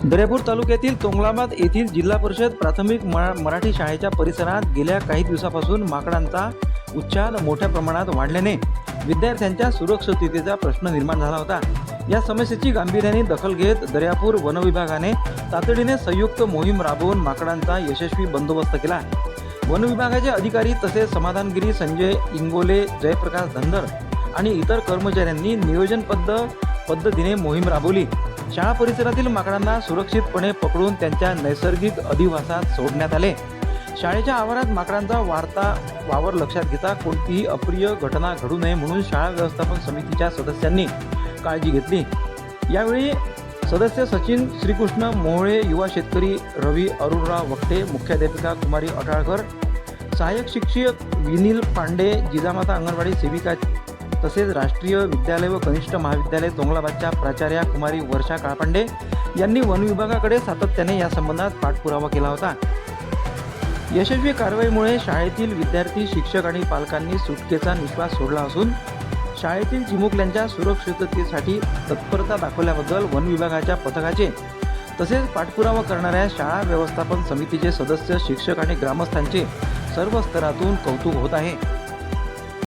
दर्यापूर तालुक्यातील तोंगलाबाद येथील जिल्हा परिषद प्राथमिक मराठी शाळेच्या परिसरात गेल्या काही दिवसापासून माकडांचा उच्छाद मोठ्या प्रमाणात वाढल्याने विद्यार्थ्यांच्या सुरक्षिततेचा प्रश्न निर्माण झाला होता। या समस्येची गांभीर्याने दखल घेत दर्यापूर वन विभागाने तातडीने संयुक्त मोहीम राबवून माकडांचा यशस्वी बंदोबस्त केला। वन विभागाचे अधिकारी तसेच समाधानगिरी संजय इंगोले, जयप्रकाश धनगर आणि इतर कर्मचाऱ्यांनी नियोजनबद्ध पद्धतीने मोहीम राबवली। शाळा परिसरातील माकडांना सुरक्षितपणे पकडून त्यांच्या नैसर्गिक अधिवासात सोडण्यात आले। शाळेच्या आवारात माकडांचा वाढता वावर लक्षात घेता कोणतीही अप्रिय घटना घडू नये म्हणून शाळा व्यवस्थापन समितीच्या सदस्यांनी काळजी घेतली। यावेळी सदस्य सचिन श्रीकृष्ण मोहळे, युवा शेतकरी रवी अरुणराव वक्ते, मुख्याध्यापिका कुमारी अटाळकर, सहाय्यक शिक्षक विनील पांडे, जिजामाता अंगणवाडी सेविका तसेच राष्ट्रीय विद्यालय व कनिष्ठ महाविद्यालय तोंगलाबादच्या प्राचार्या कुमारी वर्षा काळपांडे यांनी वन विभागाकडे सातत्याने या संबंधात पाठपुरावा केला होता। यशस्वी कारवाईमुळे शाळेतील विद्यार्थी, शिक्षक आणि पालकांनी सुटकेचा निश्वास सोडला असून शाळेतील चिमुकल्यांच्या सुरक्षिततेसाठी तत्परता दाखवल्याबद्दल वन विभागाच्या पथकाचे तसेच पाठपुरावा करणाऱ्या शाळा व्यवस्थापन समितीचे सदस्य, शिक्षक आणि ग्रामस्थांचे सर्व स्तरातून कौतुक होत आहे।